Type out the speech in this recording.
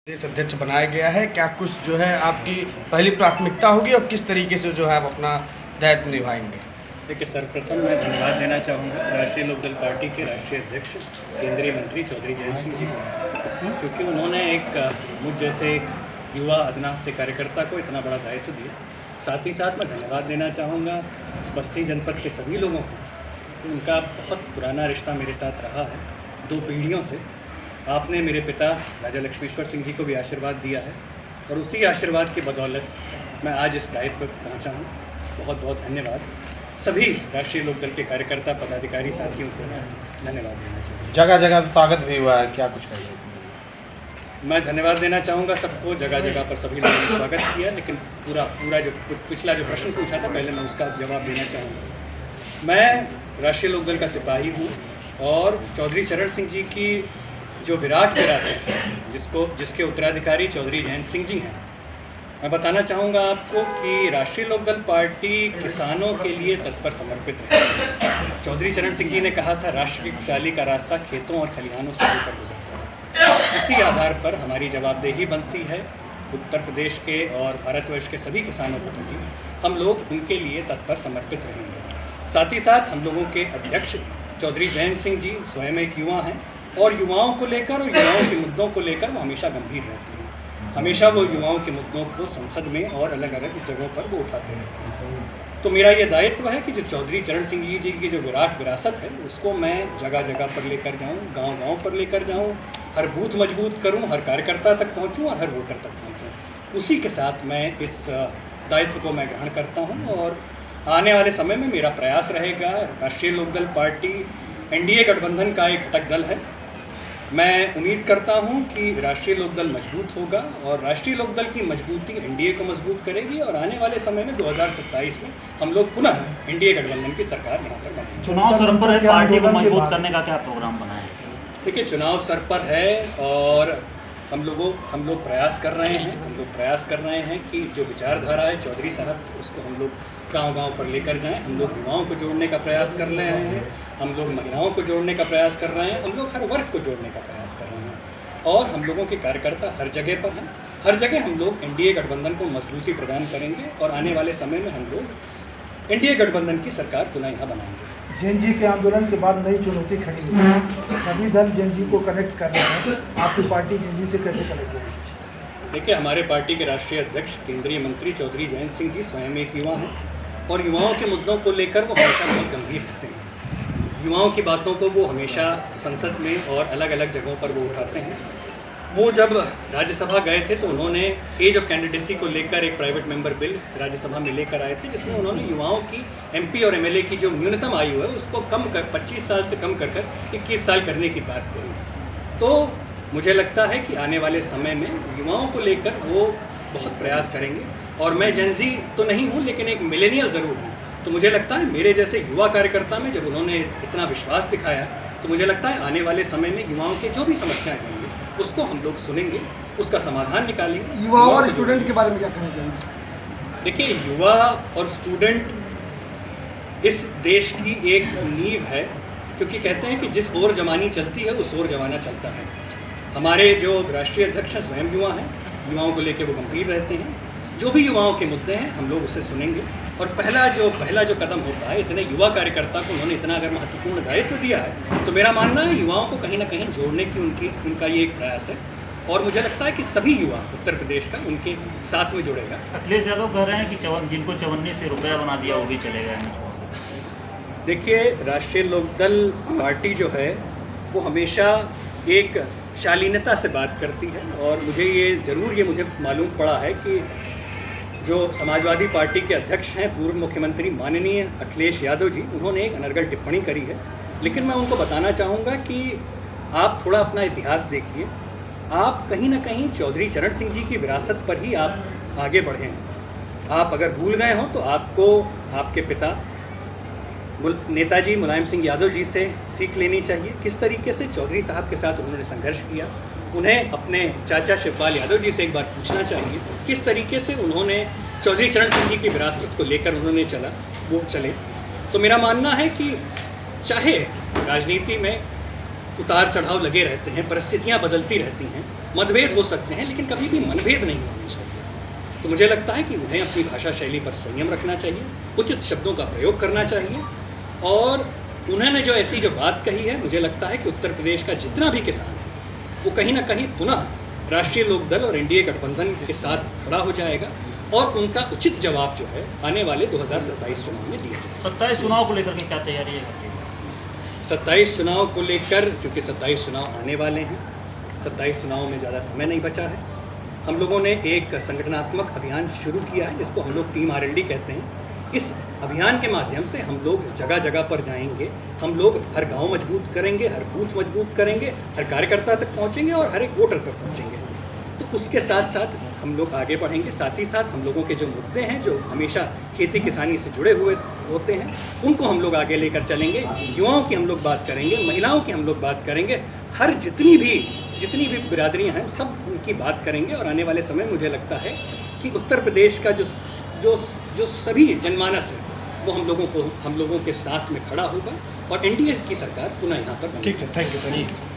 प्रदेश अध्यक्ष बनाया गया है, क्या कुछ जो है आपकी पहली प्राथमिकता होगी और किस तरीके से जो है आप अपना दायित्व निभाएंगे? देखिए, सर्वप्रथम मैं धन्यवाद देना चाहूँगा राष्ट्रीय लोकदल पार्टी के राष्ट्रीय अध्यक्ष केंद्रीय मंत्री चौधरी जयंत सिंह जी को, क्योंकि उन्होंने मुझ जैसे एक युवा अदना से कार्यकर्ता को इतना बड़ा दायित्व दिया। साथ ही साथ मैं धन्यवाद देना चाहूँगा बस्ती जनपद के सभी लोगों को। उनका बहुत पुराना रिश्ता मेरे साथ रहा है, 2 पीढ़ियों से। आपने मेरे पिता राजा लक्ष्मीश्वर सिंह जी को भी आशीर्वाद दिया है और उसी आशीर्वाद की बदौलत मैं आज इस दायित्व पर पहुंचा हूं। बहुत बहुत धन्यवाद सभी राष्ट्रीय लोकदल के कार्यकर्ता पदाधिकारी साथियों को मैं धन्यवाद देना चाहूँगा। जगह जगह स्वागत भी हुआ है, क्या कुछ कहिए? मैं धन्यवाद देना चाहूँगा सबको, जगह जगह पर सभी लोगों ने स्वागत किया, लेकिन पूरा जो पिछला जो प्रश्न पूछा था पहले मैं उसका जवाब देना चाहूँगा। मैं राष्ट्रीय लोकदल का सिपाही हूँ और चौधरी चरण सिंह जी की जो विराट विरासत है, जिसके उत्तराधिकारी चौधरी जयंत सिंह जी हैं, मैं बताना चाहूँगा आपको कि राष्ट्रीय लोकदल पार्टी किसानों के लिए तत्पर समर्पित है। चौधरी चरण सिंह जी ने कहा था, राष्ट्र की खुशहाली का रास्ता खेतों और खलिहानों से होकर गुजरता है। उसी आधार पर हमारी जवाबदेही बनती है उत्तर प्रदेश के और भारतवर्ष के सभी किसानों के प्रति। हम लोग उनके लिए तत्पर समर्पित रहेंगे। साथ ही साथ हम लोगों के अध्यक्ष चौधरी जयंत सिंह जी स्वयं एक युवा हैं और युवाओं को लेकर और युवाओं के मुद्दों को लेकर वो हमेशा गंभीर रहते हैं। हमेशा वो युवाओं के मुद्दों को संसद में और अलग अलग जगहों पर वो उठाते रहते हैं। तो मेरा ये दायित्व है कि जो चौधरी चरण सिंह जी की जो विराट विरासत है उसको मैं जगह जगह पर लेकर जाऊँ, गांव गांव पर लेकर जाऊँ, हर बूथ मजबूत करूँ, हर कार्यकर्ता तक पहुँचूँ और हर वोटर तक पहुँचूँ। उसी के साथ मैं इस दायित्व को मैं ग्रहण करता हूँ और आने वाले समय में मेरा प्रयास रहेगा। राष्ट्रीय लोकदल पार्टी एनडीए गठबंधन का एक घटक दल है। मैं उम्मीद करता हूं कि राष्ट्रीय लोकदल मजबूत होगा और राष्ट्रीय लोकदल की मजबूती एनडीए को मजबूत करेगी और आने वाले समय में 2027 में हम लोग पुनः एनडीए गठबंधन की सरकार यहाँ पर बनाएंगे। चुनाव सर पर है, पार्टी को मजबूत करने का क्या प्रोग्राम बनाया है? देखिए, चुनाव सर पर है और हम लोग प्रयास कर रहे हैं। हम लोग प्रयास कर रहे हैं कि जो विचारधारा है चौधरी साहब की, उसको हम लोग गांव-गांव पर लेकर जाएं। हम लोग युवाओं को जोड़ने का प्रयास कर रहे हैं, हम लोग महिलाओं को जोड़ने का प्रयास कर रहे हैं, हम लोग हर वर्ग को जोड़ने का प्रयास कर रहे हैं और हम लोगों के कार्यकर्ता हर जगह पर हैं। हर जगह हम लोग एनडीए गठबंधन को मजबूती प्रदान करेंगे और आने वाले समय में हम लोग एनडीए गठबंधन की सरकार पुनः यहाँ बनाएंगे। जैन जी के आंदोलन के बाद नई चुनौती खड़ी हुई, सभी दल जैन जी को कनेक्ट कर रहे हैं, आपकी पार्टी जैन जी से कैसे कनेक्ट होगी? देखिए, हमारे पार्टी के राष्ट्रीय अध्यक्ष केंद्रीय मंत्री चौधरी जयंत सिंह जी स्वयं एक युवा हैं और युवाओं के मुद्दों को लेकर वो हमेशा बहुत गंभीर रहते हैं। युवाओं की बातों को वो हमेशा संसद में और अलग अलग जगहों पर वो उठाते हैं। वो जब राज्यसभा गए थे तो उन्होंने एज ऑफ कैंडिडेसी को लेकर एक प्राइवेट मेंबर बिल राज्यसभा में लेकर आए थे, जिसमें उन्होंने युवाओं की एमपी और एमएलए की जो न्यूनतम आयु है उसको कम कर 25 साल से कम कर 21 साल करने की बात कही। तो मुझे लगता है कि आने वाले समय में युवाओं को लेकर वो बहुत प्रयास करेंगे और मैं जेनजी तो नहीं हूँ लेकिन एक मिलेनियल ज़रूर हूँ। तो मुझे लगता है मेरे जैसे युवा कार्यकर्ता में जब उन्होंने इतना विश्वास दिखाया तो मुझे लगता है आने वाले समय में युवाओं के जो भी समस्याएं होंगी उसको हम लोग सुनेंगे, उसका समाधान निकालेंगे। युवा और स्टूडेंट के बारे में क्या कहना चाहेंगे? देखिए, युवा और स्टूडेंट इस देश की एक नींव है, क्योंकि कहते हैं कि जिस ओर जवानी चलती है उस ओर जमाना चलता है। हमारे जो राष्ट्रीय अध्यक्ष स्वयं युवा हैं, युवाओं को लेकर वो गंभीर रहते हैं। जो भी युवाओं के मुद्दे हैं हम लोग उसे सुनेंगे और पहला जो कदम होता है, इतने युवा कार्यकर्ता को उन्होंने इतना अगर महत्वपूर्ण दायित्व दिया है तो मेरा मानना है युवाओं को कहीं ना कहीं जोड़ने की उनका ये एक प्रयास है और मुझे लगता है कि सभी युवा उत्तर प्रदेश का उनके साथ में जुड़ेगा। अखिलेश यादव कह रहे हैं कि जिनको 54 रुपया बना दिया वो भी चलेगा। देखिए, राष्ट्रीय लोकदल पार्टी जो है वो हमेशा एक शालीनता से बात करती है और मुझे मालूम पड़ा है कि जो समाजवादी पार्टी के अध्यक्ष हैं पूर्व मुख्यमंत्री माननीय अखिलेश यादव जी, उन्होंने एक अनर्गल टिप्पणी करी है। लेकिन मैं उनको बताना चाहूँगा कि आप थोड़ा अपना इतिहास देखिए। आप कहीं ना कहीं चौधरी चरण सिंह जी की विरासत पर ही आप आगे बढ़े हैं। आप अगर भूल गए हों तो आपको आपके पिता नेताजी मुलायम सिंह यादव जी से सीख लेनी चाहिए, किस तरीके से चौधरी साहब के साथ उन्होंने संघर्ष किया। उन्हें अपने चाचा शिवपाल यादव जी से एक बार पूछना चाहिए किस तरीके से उन्होंने चौधरी चरण सिंह जी की विरासत को लेकर उन्होंने चले। तो मेरा मानना है कि चाहे राजनीति में उतार चढ़ाव लगे रहते हैं, परिस्थितियां बदलती रहती हैं, मतभेद हो सकते हैं लेकिन कभी भी मनभेद नहीं होने चाहिए। तो मुझे लगता है कि उन्हें अपनी भाषा शैली पर संयम रखना चाहिए, उचित शब्दों का प्रयोग करना चाहिए, और उन्होंने जो ऐसी जो बात कही है, मुझे लगता है कि उत्तर प्रदेश का जितना भी किसान है वो कहीं ना कहीं पुनः राष्ट्रीय लोकदल और एनडीए गठबंधन के साथ खड़ा हो जाएगा और उनका उचित जवाब जो है आने वाले 2027 चुनाव में दिया जाएगा। 27 चुनाव को लेकर के क्या तैयारी है? 27 चुनाव को लेकर, क्योंकि 27 चुनाव आने वाले हैं, 27 चुनाव में ज़्यादा समय नहीं बचा है, हम लोगों ने एक संगठनात्मक अभियान शुरू किया है जिसको हम लोग टीम आरएलडी कहते हैं। इस अभियान के माध्यम से हम लोग जगह जगह पर जाएंगे, हम लोग हर गांव मजबूत करेंगे, हर बूथ मजबूत करेंगे, हर कार्यकर्ता तक पहुंचेंगे और हर एक वोटर तक पहुंचेंगे। तो उसके साथ साथ हम लोग आगे बढ़ेंगे। साथ ही साथ हम लोगों के जो मुद्दे हैं जो हमेशा खेती किसानी से जुड़े हुए होते हैं उनको हम लोग आगे लेकर चलेंगे। युवाओं की हम लोग बात करेंगे, महिलाओं की हम लोग बात करेंगे, हर जितनी भी बिरादरियां हैं सब उनकी बात करेंगे। और आने वाले समय मुझे लगता है कि उत्तर प्रदेश का जो सभी जनमानस है वो हम लोगों के साथ में खड़ा होगा और एनडीए की सरकार पुनः यहाँ पर ठीक है, थैंक यू।